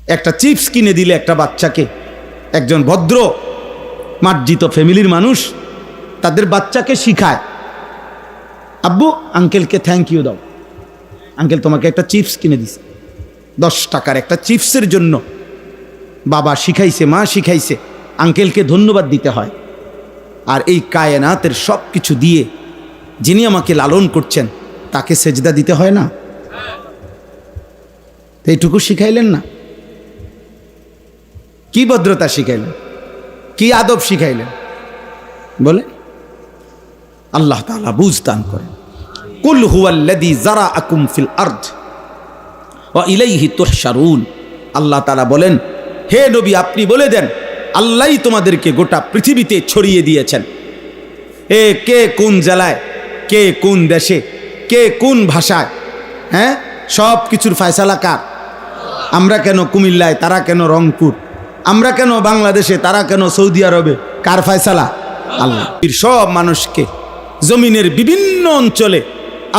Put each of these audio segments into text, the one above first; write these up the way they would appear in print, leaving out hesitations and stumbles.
একটা চিপস কিনে দিলে একটা বাচ্চাকে, একজন ভদ্র মার্জিত ফ্যামিলির মানুষ তাদের বাচ্চাকে শিখায়, আব্বু আঙ্কেলকে থ্যাংক ইউ দাও, আঙ্কেল তোমাকে একটা চিপস কিনে দিছে। 10 টাকার একটা চিপসের জন্য বাবা শিখাইছে, মা শিখাইছে, আঙ্কেলকে ধন্যবাদ দিতে হয়। আর এই কায়নাতের সব কিছু দিয়ে যিনি আমাকে লালন করছেন তাকে সেজদা দিতে হয় না? এইটুকু শিখাইলেন না? কি ভদ্রতা শিখাইলেন, কি আদব শিখাইলেন বলে? আল্লাহ তাআলা বুঝ দান করেন। কুল হুয়াল্লাযী যারাআকুম ফিল আরদ ওয়া ইলাইহি তুহশারুন। আল্লাহ তাআলা বলেন, হে নবী আপনি বলে দেন, আল্লাহই তোমাদেরকে গোটা পৃথিবীতে ছড়িয়ে দিয়েছেন। কে কোন জেলায়, কে কোন দেশে, কে কোন ভাষায়, হ্যাঁ, সব কিছুর ফয়সালা কার? আমরা কেন কুমিল্লায়, তারা কেন রংপুর, আমরা কেন বাংলাদেশে, তারা কেন সৌদি আরবে, কার ফয়সালা? আল্লাহ। সব মানুষকে জমিনের বিভিন্ন অঞ্চলে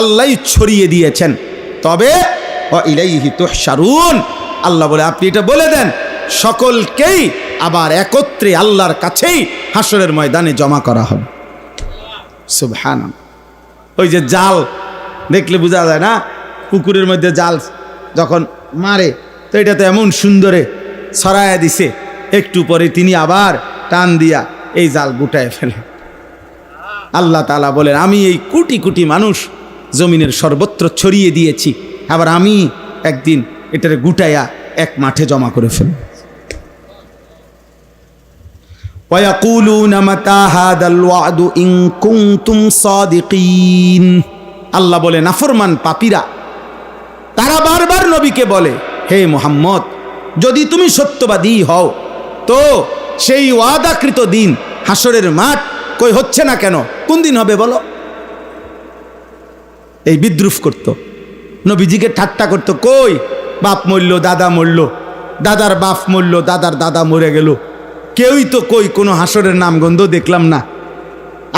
আল্লাহই ছড়িয়ে দিয়েছেন। তবে ওয়া ইলাইহি তুহশারুন, আল্লাহ বলে আপনি এটা বলে দেন, সকলকেই আবার একত্রে আল্লাহর কাছেই হাসরের ময়দানে জমা করা হবে। সুবহানাল্লাহ। ওই যে জাল দেখলে বোঝা যায় না, পুকুরের মধ্যে জাল যখন মারে তো এটা তো এমন সুন্দরে ছড়ায়া দিছে, একটু পরে তিনি আবার টান দিয়া এই জাল গুটায় ফেলে। আল্লাহ তাআলা বলেন, আমি এই কোটি কোটি মানুষ জমিনের সর্বত্র ছড়িয়ে দিয়েছি, আবার আমি একদিন এটারে গুটাইয়া এক মাঠে জমা করে ফেলব। ওয়ায়াকুলুনা মাতা হাদাল ওয়াদু ইন কুনতুম সাদিকিন। আল্লাহ বলে নাফরমান পাপীরা তারা বারবার নবীকে বলে, হে মুহাম্মদ যদি তুমি সত্যবাদী হও তো সেই ওয়াদাকৃত দিন হাসরের মাঠ কই হচ্ছে না কেন, কোন দিন হবে বলো? এই বিদ্রুপ করত, নবীজিকে ঠাট্টা করত, কই বাপ মরল, দাদা মরল, দাদার বাপ মরল, দাদার দাদা মরে গেল, কেউই তো কই কোনো হাসরের নামগন্ধ দেখলাম না,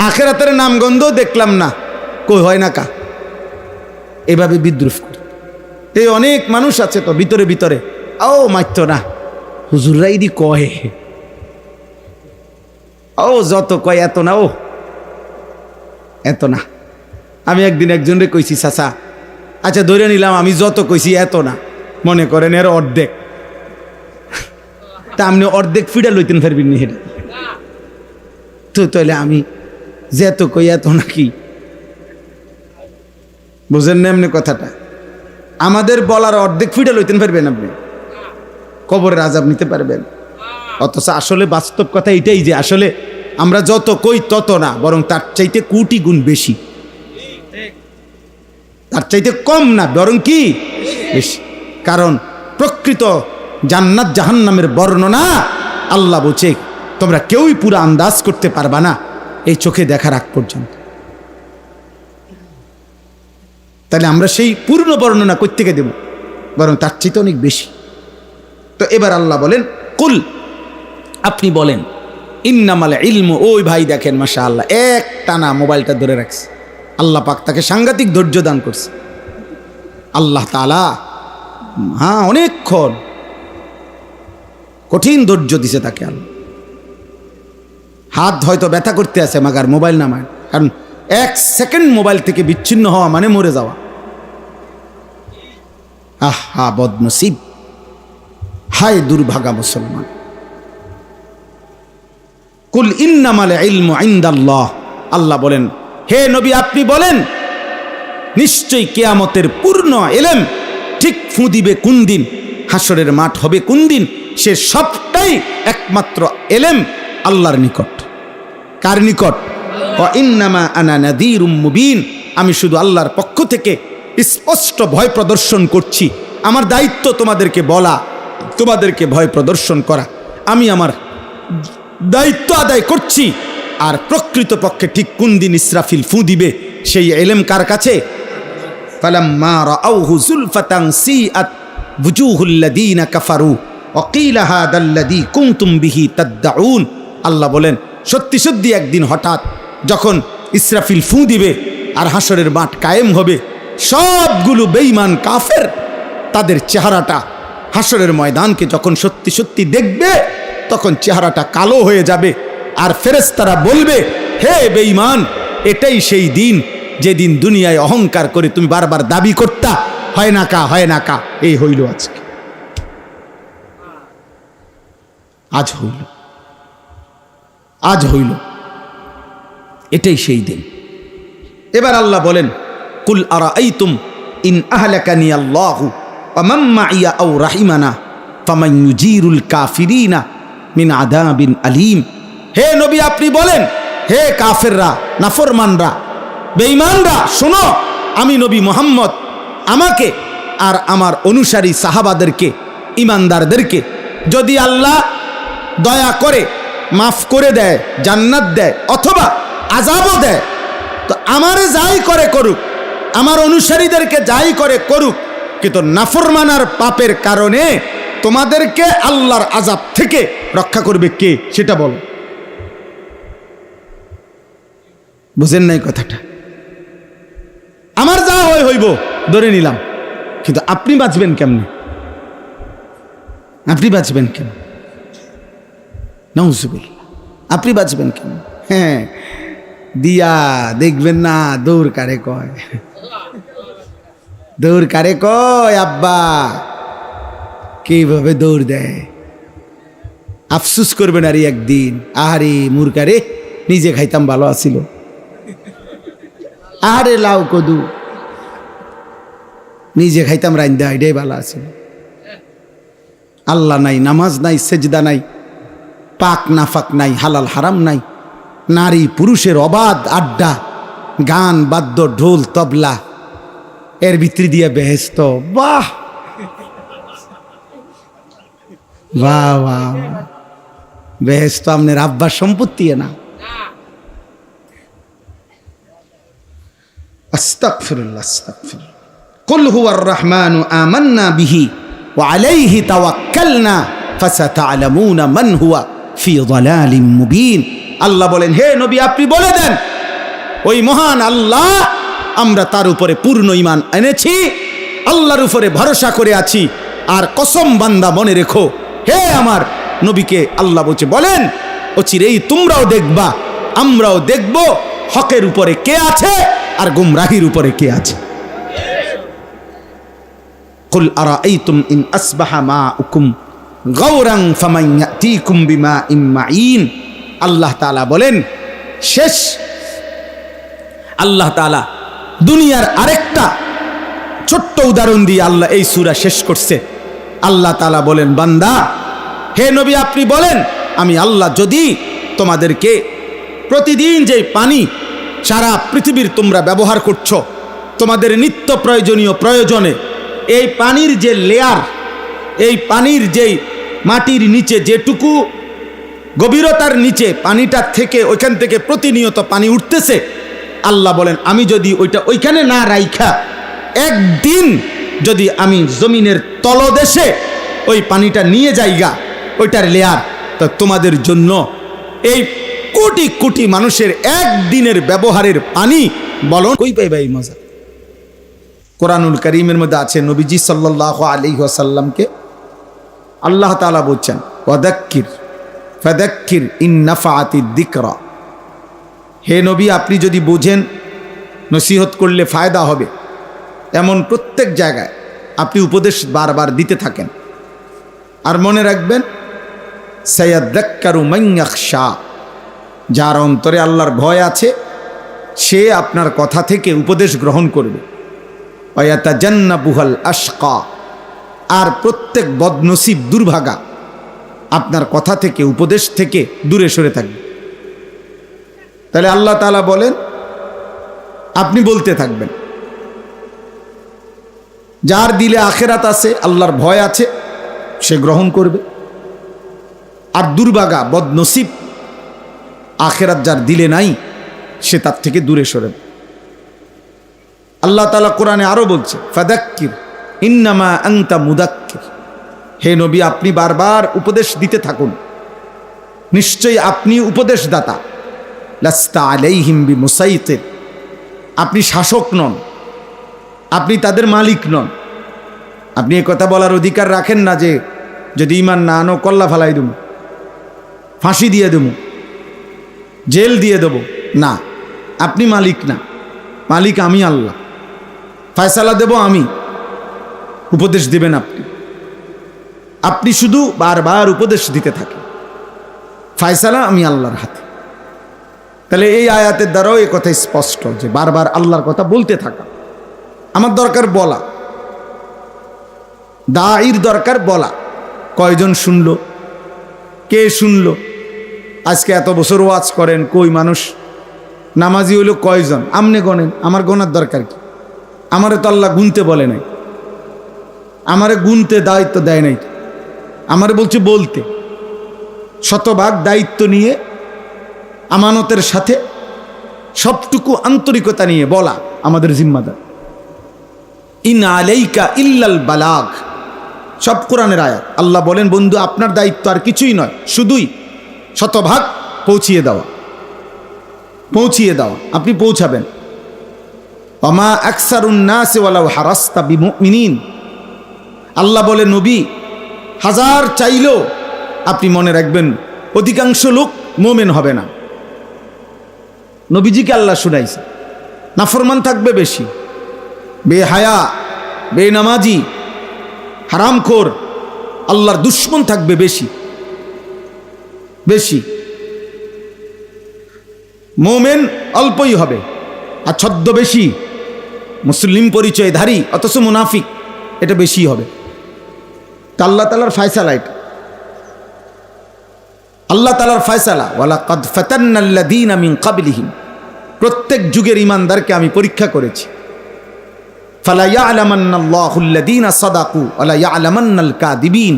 আখেরাতের নামগন্ধ দেখলাম না, কই হয় না কা? এভাবে বিদ্রুপ করত। এই অনেক মানুষ আছে তো ভিতরে ভিতরে, ও মাইত না, হুজুররাই দি কয়, ও যত কয় এত না, ও এত না। আমি একদিন একজনরে কইছি, চাচা আচ্ছা ধরে নিলাম আমি যত কইছি এত না, মনে করেন এর অর্ধেক, তা আপনি অর্ধেক ফিডা লইতেন পারবেন নি? হেটা তো তাহলে আমি যে এত কই এত নাকি? বুঝেন না এমনি কথাটা? আমাদের বলার অর্ধেক ফিডা লইতেন পারবেন আপনি? কবরের আযাব নিতে পারবেন? অথচ আসলে বাস্তব কথা এটাই যে আসলে আমরা যত কই তত না, বরং তার চাইতে কোটি গুণ বেশি, তার চাইতে কম না, বরং কি বেশি। কারণ প্রকৃত জান্নাত জাহান্নামের বর্ণনা আল্লাহ বলছে তোমরা কেউই পুরো আন্দাজ করতে পারবা না এই চোখে দেখার আগ পর্যন্ত। তাহলে আমরা সেই পূর্ণ বর্ণনা কই থেকে দেব, বরং তার চাইতে অনেক বেশি। তো এবার আল্লাহ বলেন, কুল আপনি বলেন, ইন্নামাল ইলমু, ওই ভাই দেখেন মাশাআল্লাহ এক টানা মোবাইলটা ধরে রাখছে, আল্লাহ পাক তাকে সাংঘাতিক ধৈর্য দান করছে। আল্লাহ তাআলা হ্যাঁ অনেকক্ষণ কঠিন ধৈর্য দিছে তাকে। আল্লাহ হাত হয়তো ব্যথা করতে আছে, মাগার মোবাইল নামায়, কারণ 1 সেকেন্ড মোবাইল থেকে বিচ্ছিন্ন হওয়া মানে মরে যাওয়া। আহা বদনসিব, হায় দুর্ভাগা মুসলমান। কুল ইন্নামাল ইলমু ইনদাল্লাহ, আল্লাহ বলেন হে নবী আপনি বলেন নিশ্চয়ই কিয়ামতের পূর্ণ ইলম ঠিক ফু দিবে কোন দিন, হাসরের মাঠ হবে কোন দিন, সে সবটাই একমাত্র ইলম আল্লাহর নিকট। কার নিকট? ওয়া ইন্নামা আনা নাযীরুম মুবিন, আমি শুধু আল্লাহর পক্ষ থেকে স্পষ্ট ভয় প্রদর্শন করছি। আমার দায়িত্ব তোমাদেরকে বলা, তোমাদেরকে ভয় প্রদর্শন করা, আমি আমার দায়িত্ব আদায় করছি। আর প্রকৃতপক্ষে ঠিক কোন দিন ইসরাফিল ফু দিবে সেই ইলম কার কাছে? ফালাম্মা রাআউহু যুলফাতান সিআত বুজুহুল লাযীনা কাফারু ওয়া ক্বিলা হাদাল্লাযী কুনতুম বিহি তাদউন। আল্লাহ বলেন সত্যি সত্যি একদিন হঠাৎ যখন ইসরাফিল ফু দিবে আর হাসরের মাঠ কায়েম হবে, সবগুলো বেঈমান কাফের তাদের চেহারাটা হাসরের ময়দানকে যখন সত্যি সত্যি দেখবে তখন চেহারাটা কালো হয়ে যাবে, আর ফেরেশতারা বলবে, হে বেঈমান, এটাই সেই দিন যেদিন দুনিয়ায় অহংকার করে তুমি বারবার দাবি করতা হয় না কা, হয় না কা। এই হইল আজকে, আজ হইল, আজ হইল, এটাই সেই দিন। এবার আল্লাহ বলেন, কুল আরাআইতুম ইন আহলাকানি আল্লাহু ওয়া মান মাইয়া আও রাহিমানা ফামান ইউজিরুল কাফিরিনা মিন আযাবিন আলীম। হে নবী আপনি বলেন, হে কাফেররা, নাফরমানরা, বেঈমানরা, শোনো, আমি নবী মুহাম্মদ আমাকে আর আমার অনুসারী সাহাবাদেরকে, ইমানদারদেরকে যদি আল্লাহ দয়া করে মাফ করে দেয়, জান্নাত দেয় অথবা আযাবও দেয়, তো আমারে যাই করে করুক, আমার অনুসারীদেরকে যাই করে করুক, কিন্তু নাফরমানার পাপের কারণে তোমাদেরকে আল্লাহর আযাব থেকে রক্ষা করবে কে সেটা বলো। বুঝেন নাই কথাটা? আমার যা হয় হইব ধরে নিলাম, কিন্তু আপনি বাঁচবেন কেমনে? আপনি বাঁচবেন কেন? নাউজুবিল্লাহ, আপনি বাঁচবেন কেন? হ্যাঁ, দিয়া দেখবেন না দৌড় কারে কয়, দৌড় কারে কয় আব্বা, কিভাবে দৌড় দেয়। আফসুস করবেন আর একদিন, আহারে মুরকারে, নিজে খাইতাম ভালো আছিল, আহারে লাউ কদু নিজে খাইতাম রাইন্দা, এটাই ভালো আছিল। আল্লাহ নাই, নামাজ নাই, সেজদা নাই, পাক নাফাক নাই, হালাল হারাম নাই, নারী পুরুষের অবাধ আড্ডা, গান বাদ্য ঢোল তবলা, এর ভিতরে দিয়ে বেহেস্ত। বাহ বাহ বাহ, বেহেস্ত আপনার আব্বার সম্পত্তি না। আস্তাগফিরুল্লাহ, আস্তাগফিরুল্লাহ। কুল হুয়ার রহমানু আমান্না বিহি ওয়া আলাইহি তাওয়াক্কালনা ফাসাতা'লামুনা মান হুয়া ফি যালালিম মুবিন। আল্লাহ বলেন, হে নবী আপনি বলে দেন, ওই মহান আল্লাহ, আমরা তার উপরে পূর্ণ ঈমান এনেছি, আল্লাহর উপরে ভরসা করে আছি। আর কসম বান্দা মনে রেখো, হে আমার নবীকে আল্লাহ বলছে, বলেন অচিরেই তোমরাও দেখবা, আমরাও দেখব হকের উপরে কে আছে আর গুমরাহির উপরে কে আছে। কুল আরাআইতুম ইন আসবাহা মাউকুম গাওরান ফামান ইয়াতিকুম বিমাইন মাঈন। আল্লাহ তাআলা বলেন, শেষ আল্লাহ তাআলা দুনিয়ার আরেকটা ছোট্ট উদাহরণ দিয়ে আল্লাহ এই সূরা শেষ করছে। আল্লাহ তাআলা বলেন, বান্দা, হে নবী আপনি বলেন, আমি আল্লাহ যদি তোমাদেরকে প্রতিদিন যে পানি সারা পৃথিবীর তোমরা ব্যবহার করছো, তোমাদের নিত্য প্রয়োজনীয় প্রয়োজনে এই পানির যে লেয়ার, এই পানির যেই মাটির নিচে যেটুকু গভীরতার নিচে পানিটা থেকে, ওইখান থেকে প্রতিনিয়ত পানি উঠতেছে, আল্লাহ বলেন আমি যদি ওইটা ওইখানে না রাইখা একদিন যদি আমি জমিনের তলদেশে ওই পানিটা নিয়ে যাইগা, ওইটার লেয়ার, তো তোমাদের জন্য এই কোটি কোটি মানুষের একদিনের ব্যবহারের পানি বলো কই পাইবা এই মজা। কোরআনুল কারীমের মধ্যে আছে, নবীজি সাল্লাল্লাহু আলাইহি ওয়াসাল্লামকে আল্লাহ তাআলা বলছেন, ওয়াদাক্কির ফাদাক্কির ইন নাফাআতিদ যিকরা। হে নবী আপনি যদি বোঝেন নসিহত করলে ফায়দা হবে, এমন প্রত্যেক জায়গায় আপনি উপদেশ বারবার দিতে থাকেন। আর মনে রাখবেন, সায়াযাক্কারু মান ইয়াখশা, যার অন্তরে আল্লাহর ভয় আছে সে আপনার কথা থেকে উপদেশ গ্রহণ করবে। ওয়া ইয়াতাজান্নাবুহাল আশকা, আর প্রত্যেক বদনসিব দুর্ভাগা আপনার কথা থেকে, উপদেশ থেকে দূরে সরে থাকবে। তাহলে আল্লাহ তাআলা বলেন আপনি বলতে থাকবেন, যার দিলে আখেরাত আছে, আল্লাহর ভয় আছে, সে গ্রহণ করবে। আর দুর্ভাগা বদনসিব আখেরাত যার দিলে নাই, সে তার থেকে দূরে সরে। আল্লাহ তাআলা কোরআনে আরো বলছে, ফাদাক্কির ইন্নামা আনতা মুদাক্কির। হে নবী আপনি বারবার উপদেশ দিতে থাকুন, নিশ্চয়ই আপনি উপদেশদাতা। লাস্তা আলাইহিম বিমুসাইতির, আপনি শাসক নন, আপনি তাদের মালিক নন। আপনি এ কথা বলার অধিকার রাখেন না যে যদি ইমান না আনো কল্লা ফালাই দেবো, ফাঁসি দিয়ে দেবো, জেল দিয়ে দেব। না, আপনি মালিক না, মালিক আমি আল্লাহ। ফয়সালা দেব আমি, উপদেশ দিবেন আপনি। আপনি শুধু বারবার উপদেশ দিতে থাকেন, ফয়সালা আমি আল্লাহর হাতে। তাহলে এই আয়াতের দ্বারাও এই কথা স্পষ্ট যে বারবার আল্লাহর কথা বলতে থাকা। আমার দরকার বলা, দাঈর দরকার বলা। কয়জন শুনলো, কে শুনলো? আজকে এত বছর ওয়াজ করেন, কই মানুষ নামাজি হইল কয়জন? আমনে গণেন, আমার গণার দরকার কি? আমারে তো আল্লাহ গুনতে বলে নাই, আমারে গুনতে দায়িত্ব দেয় নাই, আমারে বলছে বলতে। শতভাগ দায়িত্ব নিয়ে আমানতের সাথে সবটুকু আন্তরিকতা নিয়ে বলা আমাদের জিম্মাদার। ইন আলাইকা ইল্লাল বালাগ, সব কোরআনের আয়াত। আল্লাহ বলেন বন্ধু আপনার দায়িত্ব আর কিছুই নয়, শুধুই শতভাগ পৌঁছিয়ে দেওয়া, পৌঁছিয়ে দেওয়া। আপনি পৌঁছাবেন। ওমা আকসারুন নাস ওয়ালাউ হারাস্তা বিমুমিনিন, আল্লাহ বলে নবী হাজার চাইলেও আপনি মনে রাখবেন অধিকাংশ লোক মোমেন হবে না। নবীজিকে আল্লাহ শুনাইছে নাফরমান থাকবে বেশি, বেহায়া, বেনামাজি, হারামখোর, আল্লাহর দুশ্মন থাকবে বেশি বেশি। মোমেন অল্পই হবে, আর ছদ্মবেশী মুসলিম পরিচয়ধারী অথচ মুনাফিক এটা বেশি হবে। তা আল্লাহ তাআলার ফয়সালা এটা, আল্লাহ তাআলার ফয়সালা। ওয়ালাকাদ ফাতান্নাল্লাযীনা মিন ক্বাবলিহিম, প্রত্যেক যুগের ইমানদারকে আমি পরীক্ষা করেছি। ফালা ইয়ালামান্নাল্লাহুল্লাযীনা সাদাকু ওয়ালা ইয়ালামান্নাল কাযিবিন,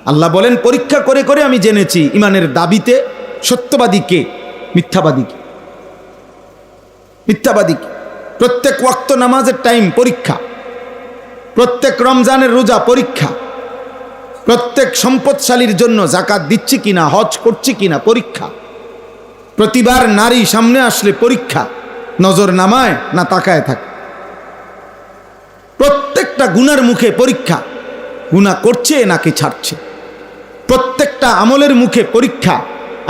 আল্লাহ বলেন পরীক্ষা করে করে আমি জেনেছি ইমানের দাবিতে সত্যবাদী কে, মিথ্যাবাদী কে, মিথ্যাবাদী কে। প্রত্যেক ওয়াক্ত নামাজের টাইম পরীক্ষা, প্রত্যেক রমজানের রোজা পরীক্ষা, প্রত্যেক সম্পদশালীর জন্য যাকাত দিচ্ছি কিনা, হজ করছি কিনা পরীক্ষা, প্রতিবার নারী সামনে আসলে পরীক্ষা, নজর নামায় না তাকায় থাকে। প্রত্যেকটা গুনার মুখে পরীক্ষা, গুনাহ করছে নাকি ছাড়ছে। প্রত্যেকটা আমলের মুখে পরীক্ষা,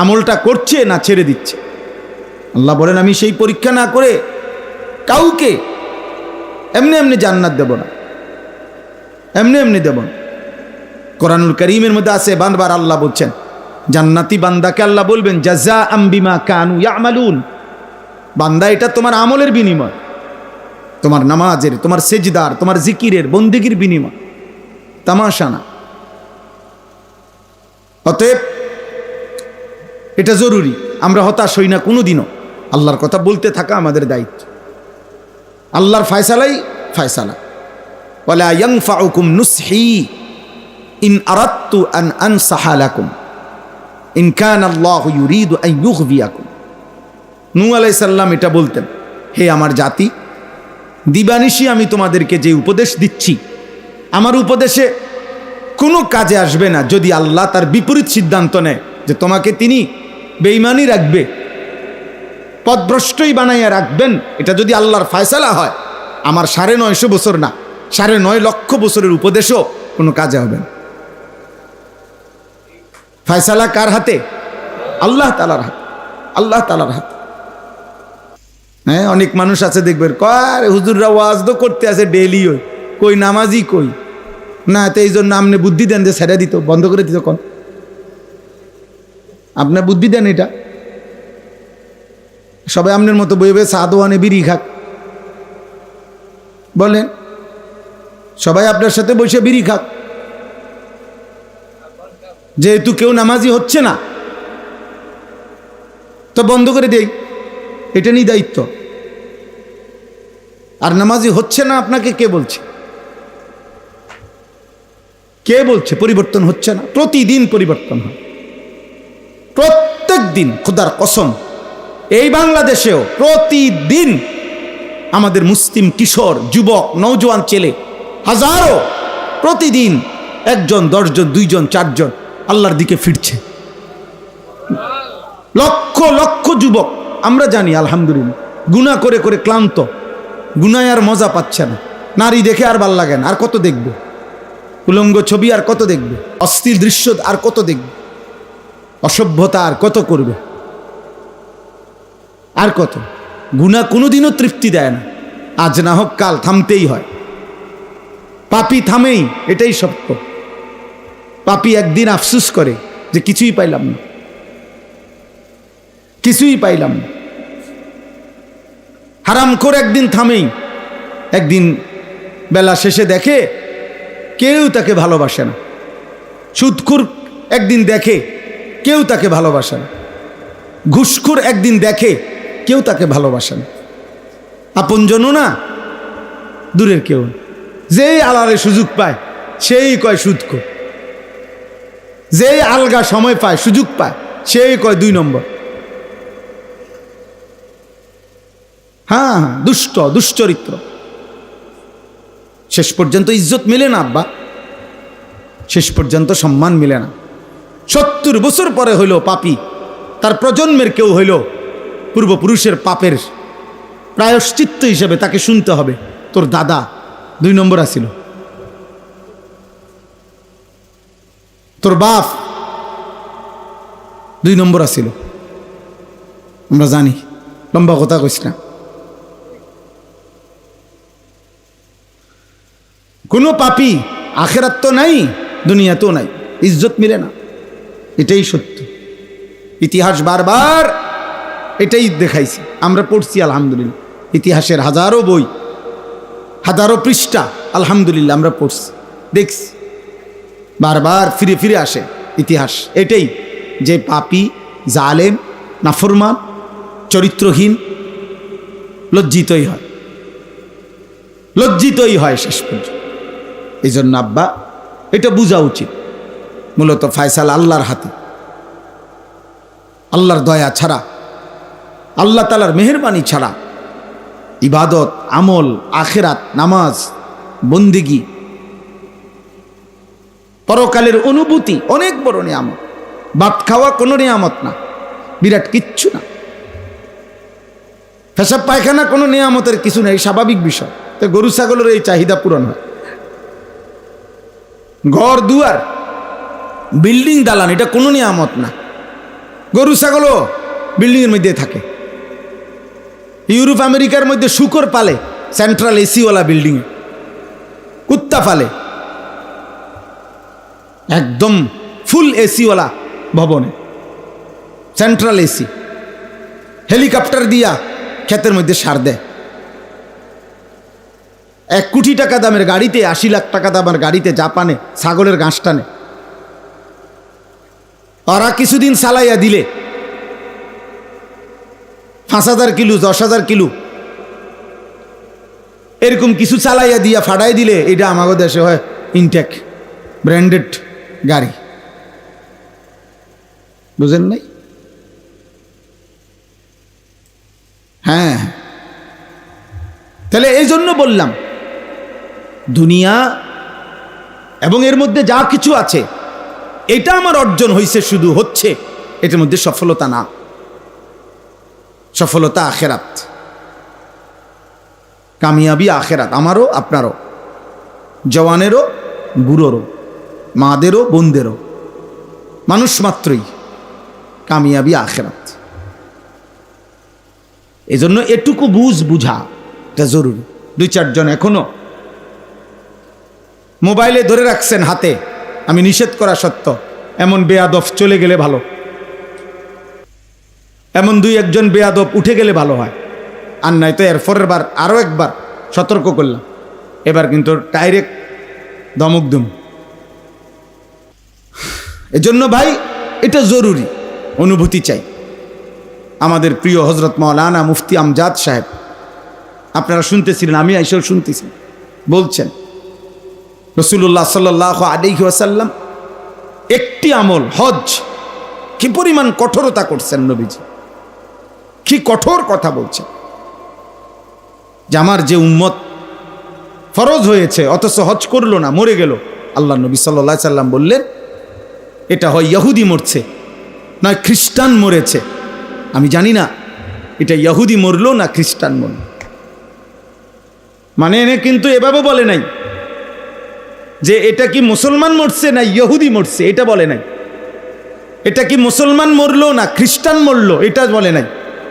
আমলটা করছে না ছেড়ে দিচ্ছে। আল্লাহ বলেন আমি সেই পরীক্ষা না করে কাউকে এমনি এমনি জান্নাত দেব না, এমনি এমনি দেব না। কোরআনুল কারীমের মধ্যে আছে বারবার আল্লাহ বলছেন জান্নাতি বান্দাকে আল্লাহ বলবেন জাযাআম বিমা কানু ইয়ামালুন, বান্দা এটা তোমার আমলের বিনিময়, তোমার নামাজের, তোমার সেজদার, তোমার জিকিরের, বন্দেগীর বিনিময়, তামাশা না। অতএব এটা জরুরি, আমরা হতাশ হই না কোনোদিনও। আল্লাহর কথা বলতে থাকা আমাদের দায়িত্ব। আল্লাহর ফয়সালাই ফয়সালা। ওয়ালা ইয়ানফাউকুম নুসহি ইন আরাদতু আন আনসাহা লাকুম ইন কানা আল্লাহু ইউরিদু আন ইউগবিয়াকুম। নূহ আলাইহিস সালাম এটা বলতেন, হে আমার জাতি, দিবানিশি আমি তোমাদেরকে যে উপদেশ দিচ্ছি, আমার উপদেশে কোনো কাজে আসবে না যদি আল্লাহ তার বিপরীত সিদ্ধান্ত নেয় যে তোমাকে তিনি বেঈমানি রাখবে, পথভ্রষ্টই বানাইয়া রাখবেন। এটা যদি আল্লাহর ফয়সালা হয়, আমার ৯৫০ বছর না ৯.৫ লক্ষ বছরের উপদেশও কোনো কাজে হবে না। ফয়সালা কার হাতে? আল্লাহ তাআলার হাতে, আল্লাহ তাআলার হাতে। হ্যাঁ, অনেক মানুষ আছে দেখবেন কয় হুজুররা ওয়াজ তো করতে আছে ডেইলি, কই নামাজি কই না, তো এই জন্য আপনি বুদ্ধি দেন যে ছেড়ে দিত, বন্ধ করে দিত। কোন আপনার বুদ্ধি দেন এটা? সবাই আপনার মতো বইবে সাদোয়ানে বিড়ি খাক, বলেন সবাই আপনার সাথে বসে বিড়ি খাক, যেহেতু কেউ নামাজি হচ্ছে না তো বন্ধ করে দেই, এটা নিয়ে দায়িত্ব। আর নামাজি হচ্ছে না আপনাকে কে বলছে? কে বলছে পরিবর্তন হচ্ছে না? প্রতিদিন পরিবর্তন হয়, প্রত্যেক দিন। খোদার কসম, এই বাংলাদেশেও প্রতিদিন আমাদের মুসলিম কিশোর, যুবক, নওজোয়ান ছেলে হাজারো প্রতিদিন ১ জন, ১০ জন, ২ জন, ৪ জন আল্লাহর দিকে ফিরছে। লক্ষ লক্ষ যুবক আমরা জানি আলহামদুলিল্লাহ গুনাহ করে করে ক্লান্ত, গুনায় আর মজা পাচ্ছে না, নারী দেখে আর ভাল লাগে না, আর কত দেখবে? উলঙ্গ ছবি আর কত দেখবে? অস্থির দৃশ্য আর কত দেখবে? অসভ্যতা আর কত করবে? আর কত? গুনাহ কোনোদিনও তৃপ্তি দেয় না, আজ না হোক কাল থামতেই হয়। পাপী থামেই, এটাই সত্য। পাপী একদিন আফসোস করে যে কিছুই পাইলাম না, কিছুই পাইলাম না। হারামখোর একদিন থামেই, একদিন বেলা শেষে দেখে কেউ তাকে ভালোবাসে না। সুদখোর একদিন দেখে কেউ তাকে ভালোবাসে না। ঘুষখোর একদিন দেখে কেউ তাকে ভালোবাসে না। আপনজনও না, দূরের কেউ। যেই আলারে সুযোগ পায় সেই কয় সুদখোর, যেই আলগা সময় পায়, সুযোগ পায়, সেই কয় 2 নম্বর। হ্যাঁ, দুশ্চরিত্র। শেষ পর্যন্ত ইজ্জত মিলে না আব্বা, শেষ পর্যন্ত সম্মান মিলে না। 70 বছর পরে হইল পাপী, তার প্রজন্মের কেউ হইল পূর্বপুরুষের পাপের প্রায়শ্চিত্ত হিসেবে তাকে শুনতে হবে, তোর দাদা 2 নম্বর আছিল, তোর বাপ 2 নম্বর আছিল। আমরা জানি, লম্বা কথা কইস না। কোনো পাপী আখেরাত তো নাই, দুনিয়াতেও নাই, ইজ্জত মিলে না, এটাই সত্য। ইতিহাস বারবার এটাই দেখাইছে, আমরা পড়ছি আলহামদুলিল্লাহ। ইতিহাসের হাজারো বই, হাজারো পৃষ্ঠা আলহামদুলিল্লাহ আমরা পড়ছি, দেখছি, বারবার ফিরে ফিরে আসে ইতিহাস এটাই, যে পাপী, জালেম, নাফরমান, চরিত্রহীন লজ্জিতই হয়, লজ্জিতই হয় শেষ পর্যন্ত। এই জন্য আব্বা এটা বোঝা উচিত, মূলত ফায়সালা আল্লাহর হাতে। আল্লাহর দয়া ছাড়া, আল্লাহ তাআলার মেহেরবানি ছাড়া ইবাদত, আমল, আখিরাত, নামাজ, বন্দিগি, পরকালের অনুভূতি অনেক বড় নিয়ামত। ভাত খাওয়া কোনো নিয়ামত না, বিরাট কিচ্ছু না। পেশাব পায়খানা কোনো নিয়ামতের কিছু নেই, স্বাভাবিক বিষয়। তো গরু ছাগলের এই চাহিদা পূরণ হয়। ঘর দুয়ার, বিল্ডিং, দালান, এটা কোনো নিয়ামত না। গরু ছাগলও বিল্ডিংয়ের মধ্যে থাকে। ইউরোপ আমেরিকার মধ্যে শূকর পালে সেন্ট্রাল এসিওয়ালা বিল্ডিংয়ে, কুত্তা পালে একদম ফুল এসিওয়ালা ভবনে, সেন্ট্রাল এসি। হেলিকপ্টার দিয়া ক্ষেতের মধ্যে সার দেয়। 1 কোটি টাকা দামের গাড়িতে, 80 লাখ টাকা দামের গাড়িতে জাপানে ছাগলের ঘাস টানে। ওরা কিছুদিন চালাইয়া দিলে 5,000 কিলো, 10,000 কিলো এরকম কিছু চালাইয়া দিয়া ফাড়াই দিলে এটা আমাদের দেশে হয় ইনটেক ব্র্যান্ডেড গাড়ি। বুঝেন নাই? হ্যাঁ, তাহলে এই জন্য বললাম, দুনিয়া এবং এর মধ্যে যা কিছু আছে এটা আমার অর্জন হয়েছে, শুধু হচ্ছে, এটার মধ্যে সফলতা না। সফলতা আখেরাত, কামিয়াবি আখেরাত, আমারও আপনারও, জওয়ানেরও বুড়োরও, মাদেরও বোনদেরও, মানুষ মাত্রই কামিয়াবি আখেরাত। এই জন্য এটুকু বুঝা এটা জরুরি। 2-4 জন এখনো মোবাইলে ধরে রাখছেন হাতে, আমি নিষেধ করা সত্ত্বেও, এমন বেয়াদব চলে গেলে ভালো, এমন 2-1 জন বেয়াদব উঠে গেলে ভালো হয়। আর নাই তো এর পরের বার আরও একবার সতর্ক করলাম, এবার কিন্তু ডাইরেক্ট ধমক দুম। এজন্য ভাই এটা জরুরি, অনুভূতি চাই। আমাদের প্রিয় হজরত মাওলানা মুফতি আমজাদ সাহেব, আপনারা শুনতেছিলেন, আমি আইসাও শুনতেছি, বলছেন রাসূলুল্লাহ সাল্লাল্লাহু আলাইহি ওয়াসাল্লাম একটি আমল, হজ, কি পরিমাণ কঠোরতা করছেন নবীজি, কি কঠোর কথা বলছেন, যে আমার যে উম্মত ফরজ হয়েছে অথচ হজ করলো না, মরে গেল, আল্লাহ নবী সাল্লাল্লাহু আলাইহি সাল্লাম বললেন এটা হয় ইহুদি মরছে, নয় খ্রিস্টান মরেছে। আমি জানি না এটা ইহুদি মরলো না খ্রিস্টান মরল, মানে এনে কিন্তু এভাবে বলে নাই যে এটা কি মুসলমান মরছে না ইহুদি মরছে, এটা বলে নাই। এটা কি মুসলমান মরলো না খ্রিস্টান মরলো, এটা বলে নাই।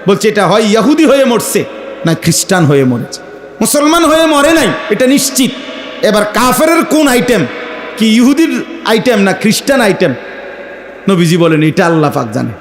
বলছে এটা হয় ইহুদি হয়ে মরছে না খ্রিস্টান হয়ে মরেছে, মুসলমান হয়ে মরে নাই, এটা নিশ্চিত। এবার কাফেরের কোন আইটেম, কি ইহুদির আইটেম না খ্রিস্টান আইটেম, নবীজি বলেন এটা আল্লাহ পাক জানে।